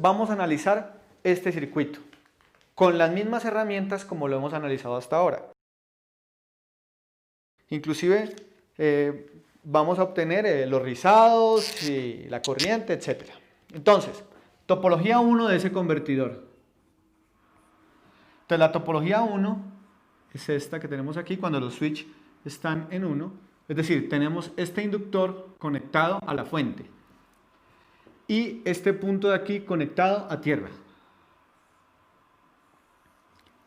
Vamos a analizar este circuito con las mismas herramientas como lo hemos analizado hasta ahora. Inclusive vamos a obtener los rizados y la corriente, etc. Entonces, topología 1 de ese convertidor. Entonces la topología 1 es esta que tenemos aquí cuando los switch están en 1. Es decir, tenemos este inductor conectado a la fuente y este punto de aquí conectado a tierra.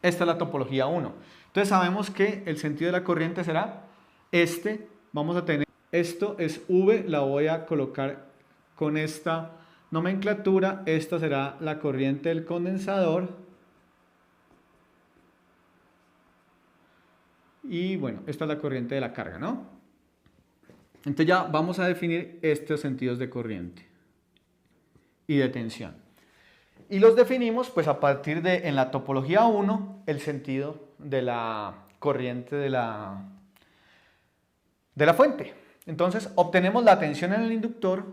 Esta es la topología 1. Entonces sabemos que el sentido de la corriente será este. Vamos a tener, esto es V, la voy a colocar con esta nomenclatura. Esta será la corriente del condensador. Y bueno, esta es la corriente de la carga, ¿no? Entonces ya vamos a definir estos sentidos de corriente y de tensión. Y los definimos pues a partir de, en la topología 1, el sentido de la corriente de la fuente. Entonces obtenemos la tensión en el inductor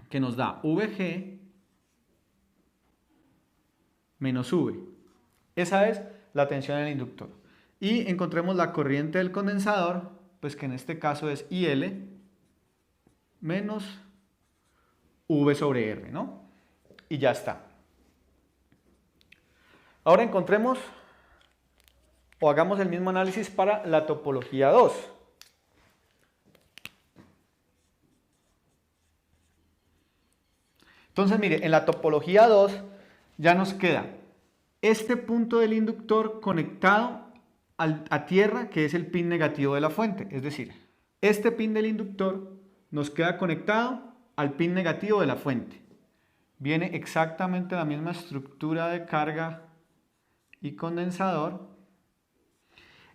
que nos da VG menos V. Esa es la tensión en el inductor. Y encontremos la corriente del condensador, pues que en este caso es IL menos V sobre R, ¿no? Y ya está. Ahora encontremos o hagamos el mismo análisis para la topología 2. Entonces, mire, en la topología 2 ya nos queda este punto del inductor conectado a tierra, que es el pin negativo de la fuente. Es decir, este pin del inductor nos queda conectado al pin negativo de la fuente. Viene exactamente la misma estructura de carga y condensador.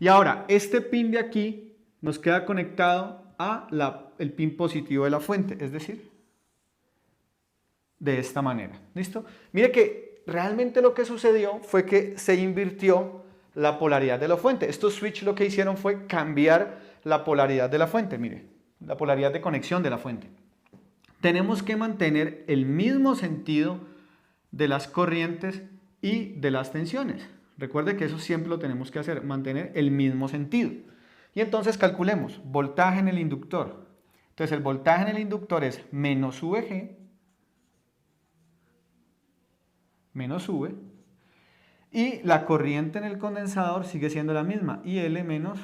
Y ahora, este pin de aquí nos queda conectado a el pin positivo de la fuente, es decir, de esta manera. ¿Listo? Mire que realmente lo que sucedió fue que se invirtió la polaridad de la fuente. Estos switch lo que hicieron fue cambiar la polaridad de la fuente, mire, la polaridad de conexión de la fuente. Tenemos que mantener el mismo sentido de las corrientes y de las tensiones. Recuerde que eso siempre lo tenemos que hacer, mantener el mismo sentido. Y entonces calculemos voltaje en el inductor. Entonces el voltaje en el inductor es menos VG menos V. Y la corriente en el condensador sigue siendo la misma, IL menos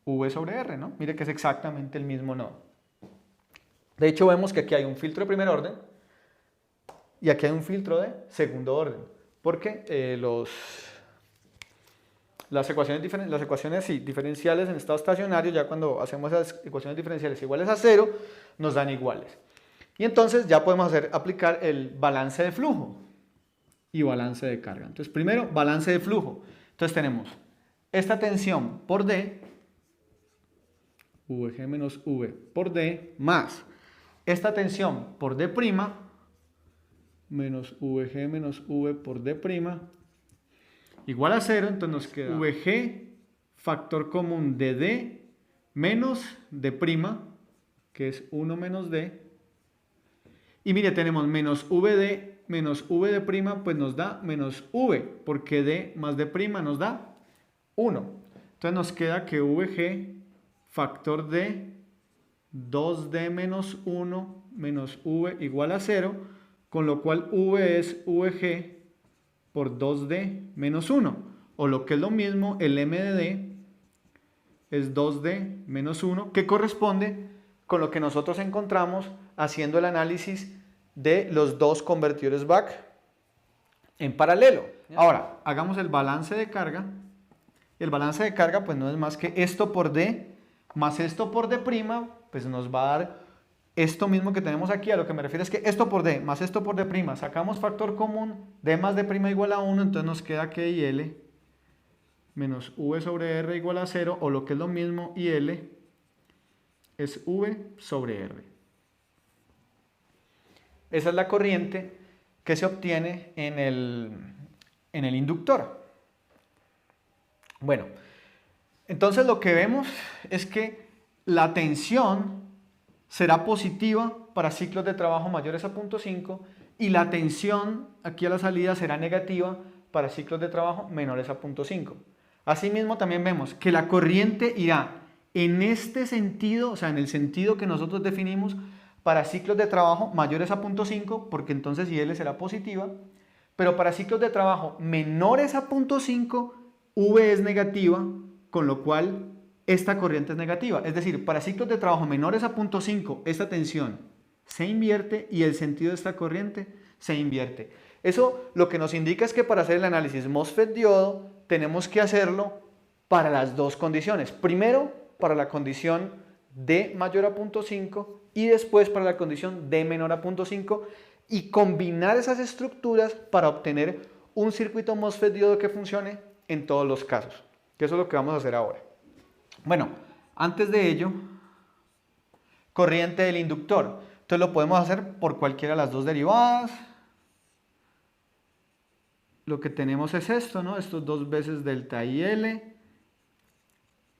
V sobre R, ¿no? Mire que es exactamente el mismo nodo. De hecho, vemos que aquí hay un filtro de primer orden y aquí hay un filtro de segundo orden, porque las ecuaciones diferenciales en estado estacionario, ya cuando hacemos esas ecuaciones diferenciales iguales a 0, nos dan iguales. Y entonces ya podemos aplicar el balance de flujo y balance de carga. Entonces, primero, balance de flujo. Entonces tenemos esta tensión por D, VG menos V por D, más esta tensión por D', menos VG menos V por D', igual a 0, entonces nos queda VG, factor común de D, menos D', que es 1 menos D. Y mire, tenemos menos VD menos V', pues nos da menos V, porque D más D' nos da 1. Entonces nos queda que VG, factor D, 2D menos 1 menos V igual a 0, con lo cual V es VG por 2D menos 1, o lo que es lo mismo, el M de D es 2D menos 1, que corresponde con lo que nosotros encontramos haciendo el análisis de los dos convertidores back en paralelo. Ahora, hagamos el balance de carga. El balance de carga pues no es más que esto por D más esto por D', pues nos va a dar esto mismo que tenemos aquí. A lo que me refiero es que esto por D más esto por D', sacamos factor común, D más D' igual a 1, entonces nos queda que IL menos V sobre R igual a 0, o lo que es lo mismo, IL es V sobre R. Esa es la corriente que se obtiene en el inductor. Bueno, entonces lo que vemos es que la tensión será positiva para ciclos de trabajo mayores a 0.5 y la tensión aquí a la salida será negativa para ciclos de trabajo menores a 0.5. Asimismo también vemos que la corriente irá en este sentido, o sea, en el sentido que nosotros definimos para ciclos de trabajo mayores a 0.5, porque entonces IL será positiva, pero para ciclos de trabajo menores a 0.5, V es negativa, con lo cual esta corriente es negativa. Es decir, para ciclos de trabajo menores a 0.5, esta tensión se invierte y el sentido de esta corriente se invierte. Eso lo que nos indica es que para hacer el análisis MOSFET-diodo tenemos que hacerlo para las dos condiciones. Primero, para la condición D mayor a 0.5 y después para la condición D menor a 0.5 y combinar esas estructuras para obtener un circuito MOSFET-diodo que funcione en todos los casos. Que eso es lo que vamos a hacer ahora. Bueno, antes de ello, corriente del inductor. Entonces lo podemos hacer por cualquiera de las dos derivadas. Lo que tenemos es esto, ¿no? Estos 2 veces delta IL.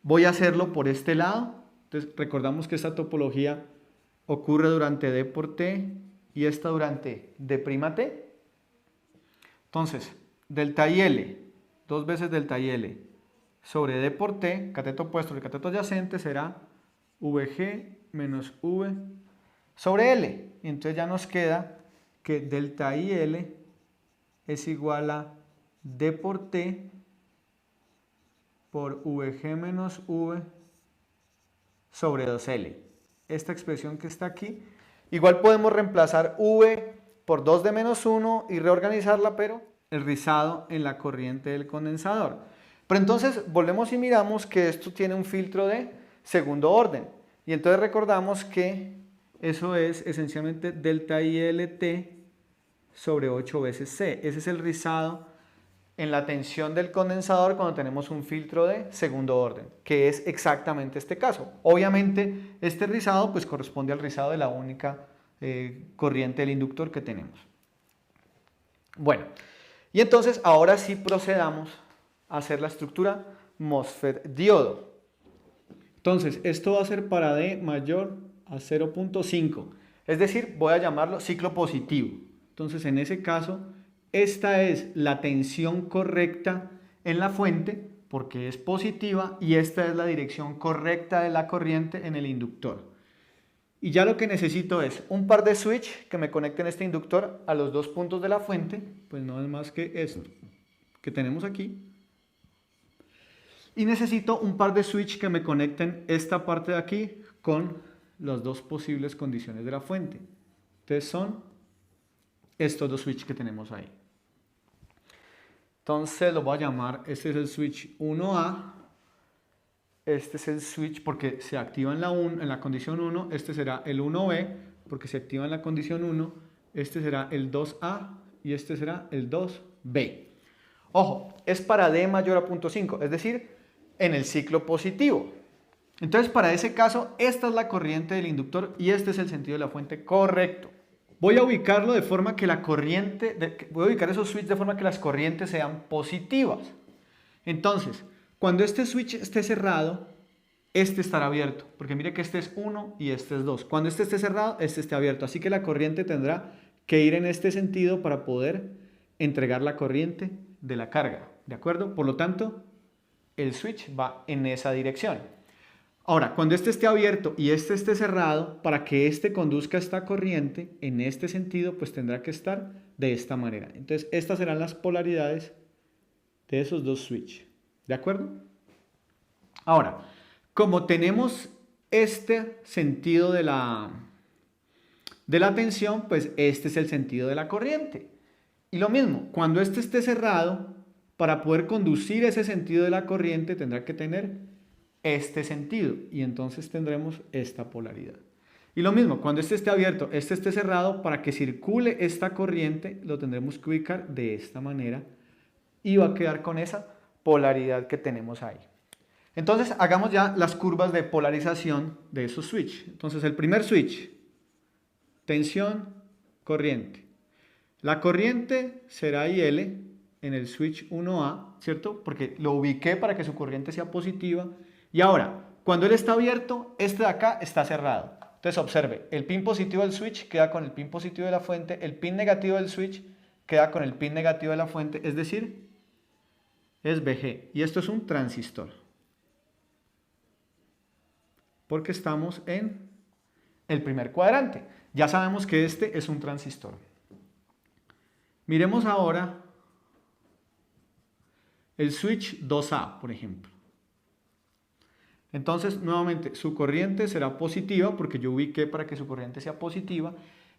Voy a hacerlo por este lado. Entonces recordamos que esta topología ocurre durante D por T y esta durante D'T. Entonces, delta IL, 2 veces delta IL sobre D por T, cateto opuesto y cateto adyacente será VG menos V sobre L. Y entonces ya nos queda que delta IL es igual a D por T por VG menos V sobre 2L. Esta expresión que está aquí. Igual podemos reemplazar V por 2D menos 1 y reorganizarla, pero el rizado en la corriente del condensador. Pero entonces volvemos y miramos que esto tiene un filtro de segundo orden. Y entonces recordamos que eso es esencialmente delta ILT sobre 8 veces C. Ese es el rizado en la tensión del condensador cuando tenemos un filtro de segundo orden, que es exactamente este caso. Obviamente este rizado pues corresponde al rizado de la única corriente del inductor que tenemos. Bueno, y entonces ahora sí procedamos a hacer la estructura MOSFET-diodo. Entonces esto va a ser para D mayor a 0.5, es decir, voy a llamarlo ciclo positivo. Entonces en ese caso, esta es la tensión correcta en la fuente porque es positiva y esta es la dirección correcta de la corriente en el inductor. Y ya lo que necesito es un par de switch que me conecten este inductor a los dos puntos de la fuente, pues no es más que esto que tenemos aquí. Y necesito un par de switch que me conecten esta parte de aquí con las dos posibles condiciones de la fuente. Entonces son estos dos switch que tenemos ahí. Entonces lo voy a llamar, este es el switch 1A, este es el switch porque se activa en la condición 1, este será el 1B porque se activa en la condición 1, este será el 2A y este será el 2B. Ojo, es para D mayor a 0.5, es decir, en el ciclo positivo. Entonces para ese caso, esta es la corriente del inductor y este es el sentido de la fuente correcto. Voy a ubicarlo de forma que voy a ubicar esos switches de forma que las corrientes sean positivas. Entonces, cuando este switch esté cerrado, este estará abierto, porque mire que este es 1 y este es 2. Cuando este esté cerrado, este esté abierto. Así que la corriente tendrá que ir en este sentido para poder entregar la corriente de la carga, ¿de acuerdo? Por lo tanto, el switch va en esa dirección. Ahora, cuando este esté abierto y este esté cerrado, para que este conduzca esta corriente en este sentido, pues tendrá que estar de esta manera. Entonces, estas serán las polaridades de esos dos switches. ¿De acuerdo? Ahora, como tenemos este sentido de la tensión, pues este es el sentido de la corriente. Y lo mismo, cuando este esté cerrado, para poder conducir ese sentido de la corriente tendrá que tener este sentido y entonces tendremos esta polaridad. Y lo mismo, cuando este esté abierto, este esté cerrado, para que circule esta corriente lo tendremos que ubicar de esta manera y va a quedar con esa polaridad que tenemos ahí. Entonces hagamos ya las curvas de polarización de esos switch. Entonces el primer switch, tensión, corriente. La corriente será IL en el switch 1A, ¿cierto? Porque lo ubiqué para que su corriente sea positiva. Y ahora, cuando él está abierto, este de acá está cerrado. Entonces observe, el pin positivo del switch queda con el pin positivo de la fuente, el pin negativo del switch queda con el pin negativo de la fuente, es decir, es VG. Y esto es un transistor. Porque estamos en el primer cuadrante. Ya sabemos que este es un transistor. Miremos ahora el switch 2A, por ejemplo. Entonces, nuevamente, su corriente será positiva, porque yo ubiqué para que su corriente sea positiva,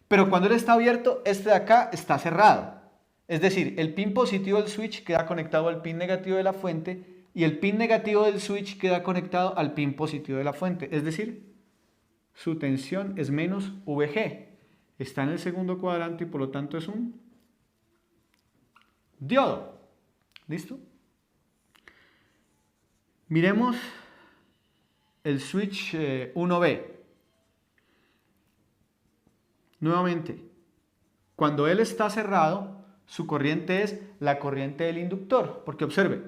pero cuando él está abierto, este de acá está cerrado. Es decir, el pin positivo del switch queda conectado al pin negativo de la fuente y el pin negativo del switch queda conectado al pin positivo de la fuente. Es decir, su tensión es menos VG. Está en el segundo cuadrante y por lo tanto es un diodo. ¿Listo? Miremos el switch 1B. Nuevamente, cuando él está cerrado, su corriente es la corriente del inductor. Porque observe,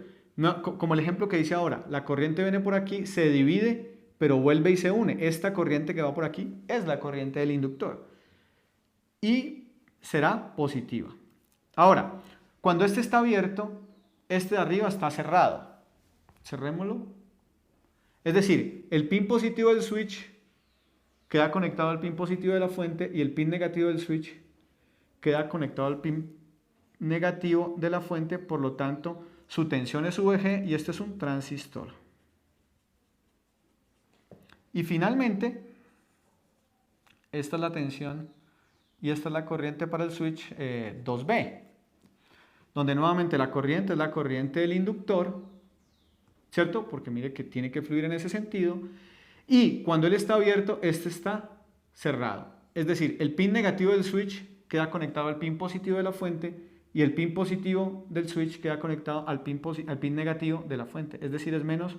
como el ejemplo que dice ahora, la corriente viene por aquí, se divide, pero vuelve y se une. Esta corriente que va por aquí es la corriente del inductor. Y será positiva. Ahora, cuando este está abierto, este de arriba está cerrado. Cerrémoslo. Es decir, el pin positivo del switch queda conectado al pin positivo de la fuente y el pin negativo del switch queda conectado al pin negativo de la fuente, por lo tanto su tensión es VG y este es un transistor. Y finalmente, esta es la tensión y esta es la corriente para el switch 2B, donde nuevamente la corriente es la corriente del inductor, ¿cierto? Porque mire que tiene que fluir en ese sentido. Y cuando él está abierto, este está cerrado. Es decir, el pin negativo del switch queda conectado al pin positivo de la fuente y el pin positivo del switch queda conectado al pin negativo de la fuente. Es decir, es menos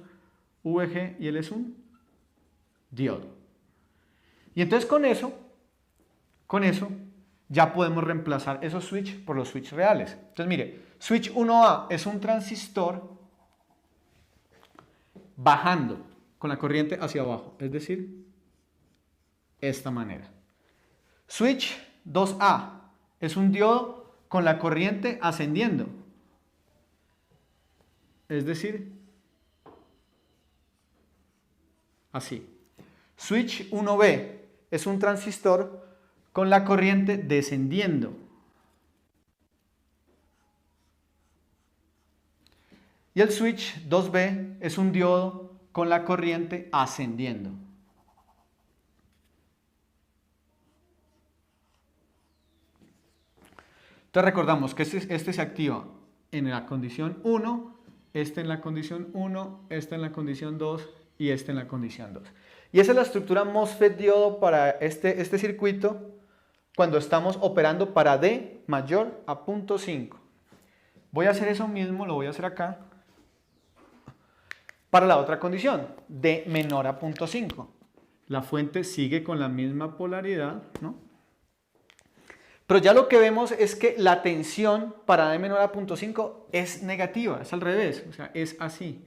VG y él es un diodo. Y entonces con eso ya podemos reemplazar esos switch por los switch reales. Entonces mire, switch 1A es un transistor bajando con la corriente hacia abajo, es decir, esta manera. Switch 2A es un diodo con la corriente ascendiendo, es decir, así. Switch 1B es un transistor con la corriente descendiendo. Y el switch 2B es un diodo con la corriente ascendiendo. Entonces recordamos que este se activa en la condición 1, este en la condición 1, este en la condición 2 y este en la condición 2. Y esa es la estructura MOSFET diodo para este circuito cuando estamos operando para D mayor a 0.5. Voy a hacer eso mismo, lo voy a hacer acá, para la otra condición, D menor a 0.5. La fuente sigue con la misma polaridad, ¿no? Pero ya lo que vemos es que la tensión para D menor a 0.5 es negativa, es al revés, o sea, es así.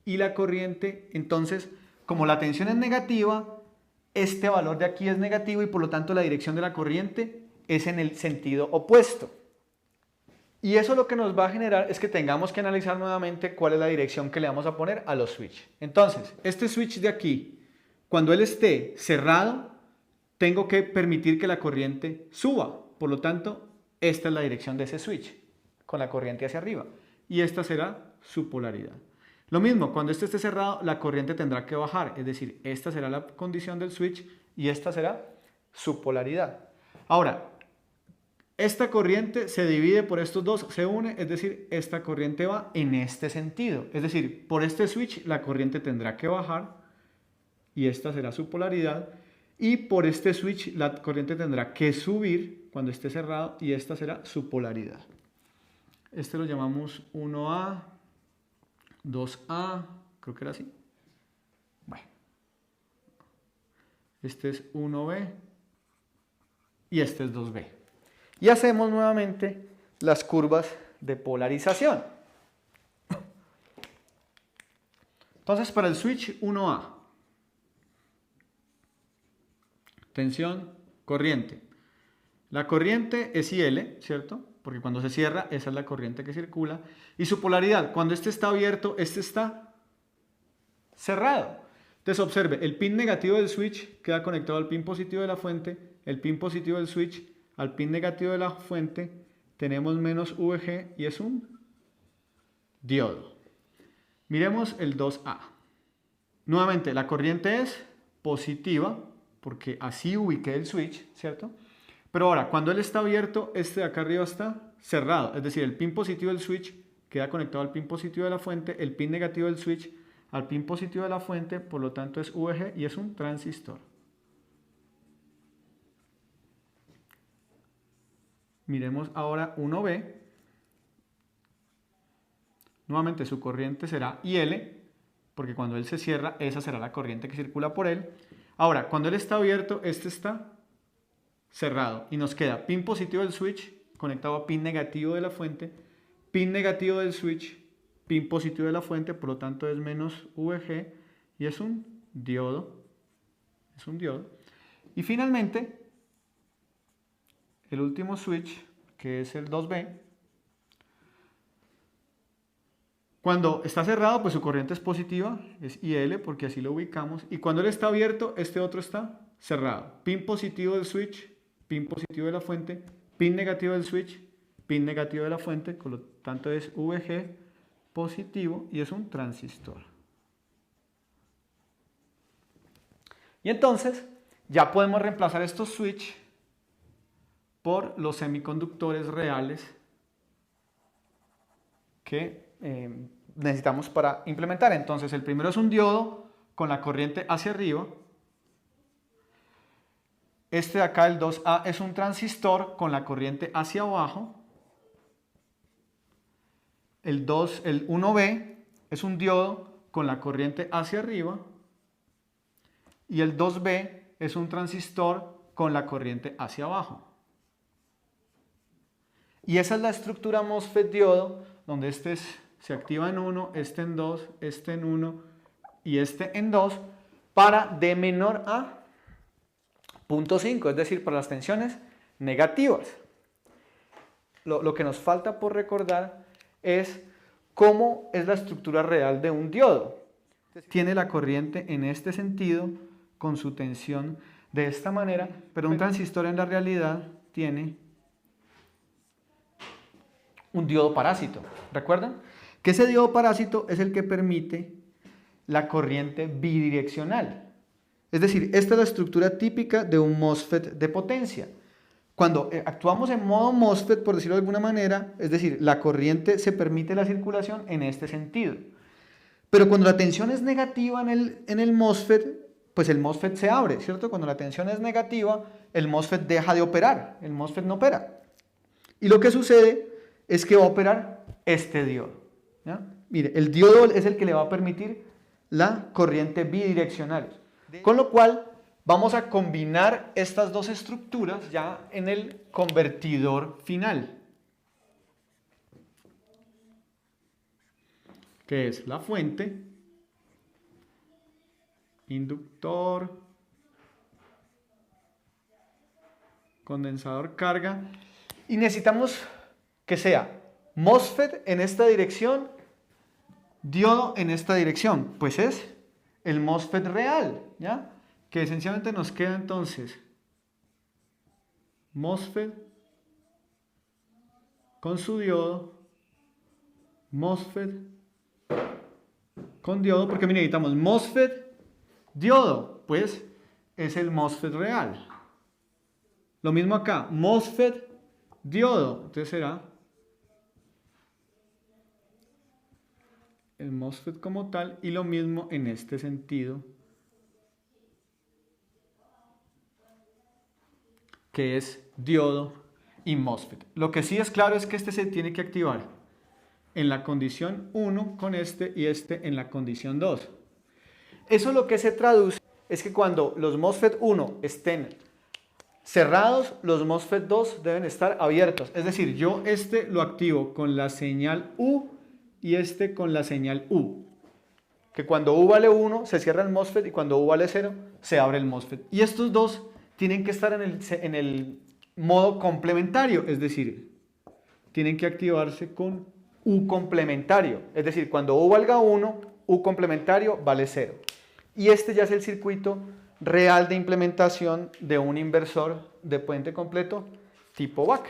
Y la corriente, entonces, como la tensión es negativa, este valor de aquí es negativo y por lo tanto la dirección de la corriente es en el sentido opuesto. Y eso lo que nos va a generar es que tengamos que analizar nuevamente cuál es la dirección que le vamos a poner a los switch. Entonces, este switch de aquí, cuando él esté cerrado, tengo que permitir que la corriente suba. Por lo tanto, esta es la dirección de ese switch, con la corriente hacia arriba. Y esta será su polaridad. Lo mismo, cuando este esté cerrado, la corriente tendrá que bajar. Es decir, esta será la condición del switch y esta será su polaridad. Ahora, esta corriente se divide por estos dos, se une, es decir, esta corriente va en este sentido. Es decir, por este switch la corriente tendrá que bajar y esta será su polaridad. Y por este switch la corriente tendrá que subir cuando esté cerrado y esta será su polaridad. Este lo llamamos 1A, 2A, creo que era así. Bueno, este es 1B y este es 2B. Y hacemos nuevamente las curvas de polarización. Entonces, para el switch 1A, tensión, corriente. La corriente es IL, ¿cierto? Porque cuando se cierra, esa es la corriente que circula. Y su polaridad, cuando este está abierto, este está cerrado. Entonces observe, el pin negativo del switch queda conectado al pin positivo de la fuente, el pin positivo del switch al pin negativo de la fuente, tenemos menos VG y es un diodo. Miremos el 2A. Nuevamente, la corriente es positiva, porque así ubiqué el switch, ¿cierto? Pero ahora, cuando él está abierto, este de acá arriba está cerrado. Es decir, el pin positivo del switch queda conectado al pin positivo de la fuente, el pin negativo del switch al pin positivo de la fuente, por lo tanto es VG y es un transistor. Miremos ahora 1B. Nuevamente su corriente será IL, porque cuando él se cierra, esa será la corriente que circula por él. Ahora, cuando él está abierto, este está cerrado y nos queda pin positivo del switch conectado a pin negativo de la fuente, pin negativo del switch, pin positivo de la fuente, por lo tanto es menos VG y es un diodo. Es un diodo. Y finalmente, el último switch, que es el 2B, cuando está cerrado, pues su corriente es positiva, es IL, porque así lo ubicamos. Y cuando él está abierto, este otro está cerrado. Pin positivo del switch, pin positivo de la fuente, pin negativo del switch, pin negativo de la fuente, por lo tanto es VG positivo y es un transistor. Y entonces ya podemos reemplazar estos switch por los semiconductores reales que necesitamos para implementar. Entonces el primero es un diodo con la corriente hacia arriba. Este de acá, el 2A, es un transistor con la corriente hacia abajo. El 1B es un diodo con la corriente hacia arriba. Y el 2B es un transistor con la corriente hacia abajo. Y esa es la estructura MOSFET diodo, donde este se activa en 1, este en 2, este en 1 y este en 2, para D menor a 0.5, es decir, para las tensiones negativas. Lo que nos falta por recordar es cómo es la estructura real de un diodo. Tiene la corriente en este sentido, con su tensión de esta manera, pero un transistor en la realidad tiene un diodo parásito. ¿Recuerdan? Que ese diodo parásito es el que permite la corriente bidireccional. Es decir, esta es la estructura típica de un MOSFET de potencia. Cuando actuamos en modo MOSFET, por decirlo de alguna manera, es decir, la corriente se permite la circulación en este sentido. Pero cuando la tensión es negativa en el MOSFET, pues el MOSFET se abre, ¿cierto? Cuando la tensión es negativa, el MOSFET deja de operar, el MOSFET no opera. Y lo que sucede es que va a operar este diodo, ¿ya? Mire, el diodo es el que le va a permitir la corriente bidireccional. Con lo cual, vamos a combinar estas dos estructuras ya en el convertidor final, que es la fuente, inductor, condensador, carga, y necesitamos que sea MOSFET en esta dirección, diodo en esta dirección, pues es el MOSFET real, ¿ya? Que esencialmente nos queda entonces MOSFET con su diodo, MOSFET con diodo, porque mira, necesitamos MOSFET, diodo, pues es el MOSFET real. Lo mismo acá, MOSFET, diodo, entonces será el MOSFET como tal, y lo mismo en este sentido, que es diodo y MOSFET. Lo que sí es claro es que este se tiene que activar en la condición 1 con este y este en la condición 2. Eso lo que se traduce es que cuando los MOSFET 1 estén cerrados, los MOSFET 2 deben estar abiertos. Es decir, yo este lo activo con la señal U y este con la señal U. Que cuando U vale 1 se cierra el MOSFET y cuando U vale 0 se abre el MOSFET. Y estos dos tienen que estar en el modo complementario, es decir, tienen que activarse con U complementario. Es decir, cuando U valga 1, U complementario vale 0. Y este ya es el circuito real de implementación de un inversor de puente completo tipo BAC.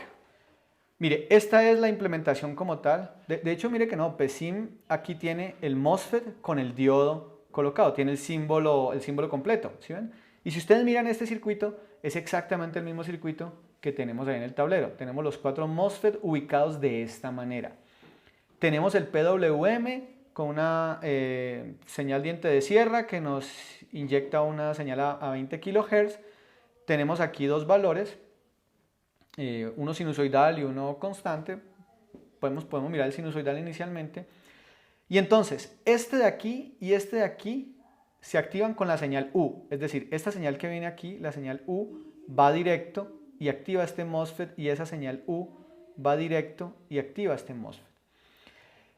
Mire, esta es la implementación como tal. De hecho, mire que no, PESIM aquí tiene el MOSFET con el diodo colocado, tiene el símbolo completo, ¿sí ven? Y si ustedes miran este circuito, es exactamente el mismo circuito que tenemos ahí en el tablero. Tenemos los 4 MOSFET ubicados de esta manera. Tenemos el PWM con una señal diente de sierra que nos inyecta una señal a 20 kHz. Tenemos aquí dos valores, uno sinusoidal y uno constante. Podemos mirar el sinusoidal inicialmente. Y entonces, este de aquí y este de aquí se activan con la señal U. Es decir, esta señal que viene aquí, la señal U, va directo y activa este MOSFET, y esa señal U va directo y activa este MOSFET.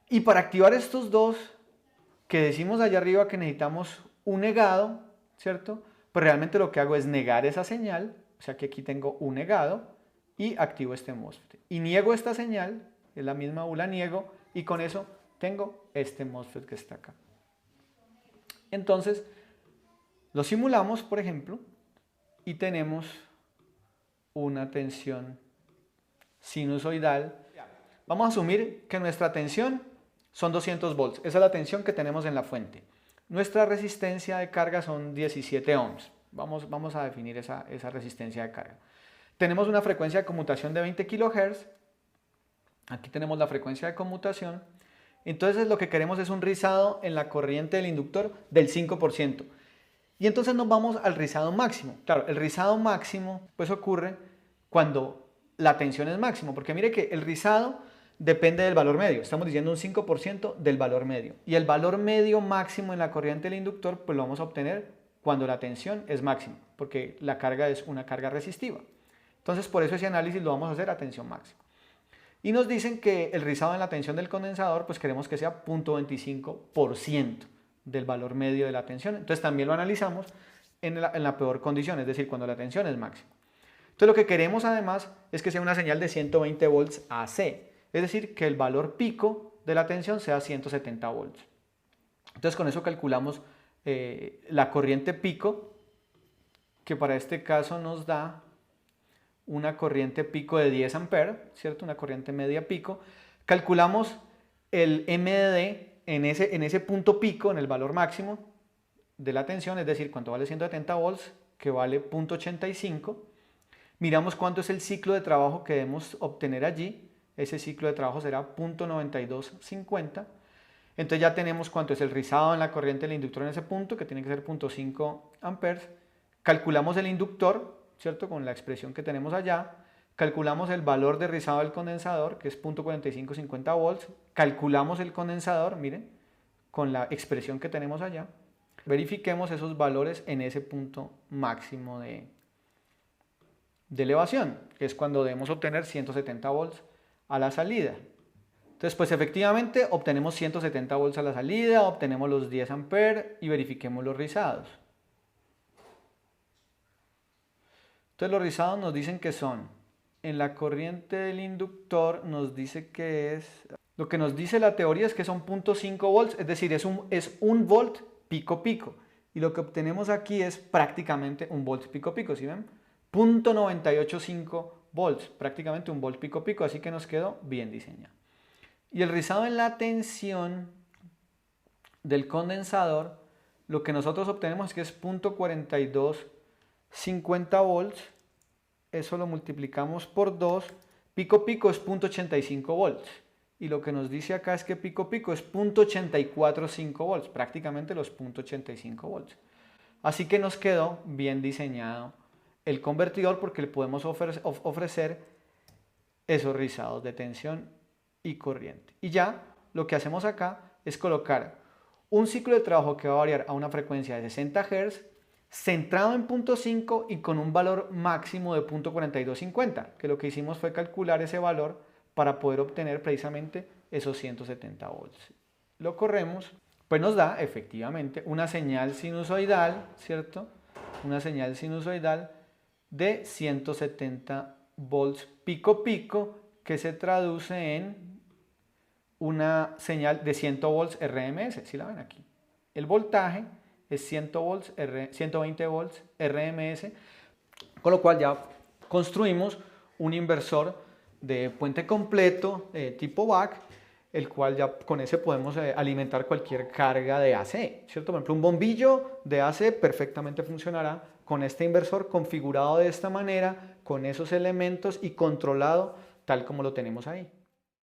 Y para activar estos dos, que decimos allá arriba que necesitamos un negado, ¿cierto? Pues realmente lo que hago es negar esa señal, o sea que aquí tengo un negado, y activo este MOSFET. Y niego esta señal, es la misma U, la niego, y con eso tengo este MOSFET que está acá. Entonces, lo simulamos, por ejemplo, y tenemos una tensión sinusoidal. Vamos a asumir que nuestra tensión son 200 volts. Esa es la tensión que tenemos en la fuente. Nuestra resistencia de carga son 17 ohms. Vamos a definir esa resistencia de carga. Tenemos una frecuencia de conmutación de 20 kHz. Aquí tenemos la frecuencia de conmutación. Entonces lo que queremos es un rizado en la corriente del inductor del 5%. Y entonces nos vamos al rizado máximo. Claro, el rizado máximo pues ocurre cuando la tensión es máximo, porque mire que el rizado depende del valor medio. Estamos diciendo un 5% del valor medio. Y el valor medio máximo en la corriente del inductor pues lo vamos a obtener cuando la tensión es máxima, porque la carga es una carga resistiva. Entonces por eso ese análisis lo vamos a hacer a tensión máxima. Y nos dicen que el rizado en la tensión del condensador pues queremos que sea 0.25% del valor medio de la tensión. Entonces también lo analizamos en la peor condición, es decir, cuando la tensión es máxima. Entonces lo que queremos además es que sea una señal de 120 volts AC, es decir, que el valor pico de la tensión sea 170 volts. Entonces con eso calculamos la corriente pico, que para este caso nos da una corriente pico de 10 amperes, ¿cierto? Una corriente media pico. Calculamos el MDD en ese punto pico, en el valor máximo de la tensión, es decir, cuánto vale 170 volts, que vale 0.85. Miramos cuánto es el ciclo de trabajo que debemos obtener allí. Ese ciclo de trabajo será 0.9250. Entonces ya tenemos cuánto es el rizado en la corriente del inductor en ese punto, que tiene que ser 0.5 amperes. Calculamos el inductor, ¿cierto? Con la expresión que tenemos allá. Calculamos el valor de rizado del condensador, que es 0.4550 volts. Calculamos el condensador, miren, con la expresión que tenemos allá. Verifiquemos esos valores en ese punto máximo de elevación, que es cuando debemos obtener 170 volts a la salida. Entonces, pues efectivamente obtenemos 170 volts a la salida, obtenemos los 10 amperes y verifiquemos los rizados. Entonces los rizados nos dicen que son, en la corriente del inductor nos dice que es, lo que nos dice la teoría es que son 0.5 volts, es decir, es un volt pico pico. Y lo que obtenemos aquí es prácticamente un volt pico pico, ¿sí ven? 0.985 volts, prácticamente un volt pico pico, así que nos quedó bien diseñado. Y el rizado en la tensión del condensador, lo que nosotros obtenemos es que es 0.4250 volts, eso lo multiplicamos por 2, pico pico es 0.85 volts. Y lo que nos dice acá es que pico pico es 0.845 volts, prácticamente los 0.85 volts. Así que nos quedó bien diseñado el convertidor porque le podemos ofrecer esos rizados de tensión y corriente. Y ya lo que hacemos acá es colocar un ciclo de trabajo que va a variar a una frecuencia de 60 Hz, centrado en 0.5 y con un valor máximo de 0.4250, que lo que hicimos fue calcular ese valor para poder obtener precisamente esos 170 volts. Lo corremos, pues nos da efectivamente una señal sinusoidal, ¿cierto? Una señal sinusoidal de 170 volts pico pico, que se traduce en una señal de 100 volts RMS. ¿Sí la ven aquí? El voltaje es 120 volts RMS, con lo cual ya construimos un inversor de puente completo tipo BAC, el cual ya con ese podemos alimentar cualquier carga de AC, ¿cierto? Por ejemplo, un bombillo de AC perfectamente funcionará con este inversor configurado de esta manera, con esos elementos y controlado tal como lo tenemos ahí.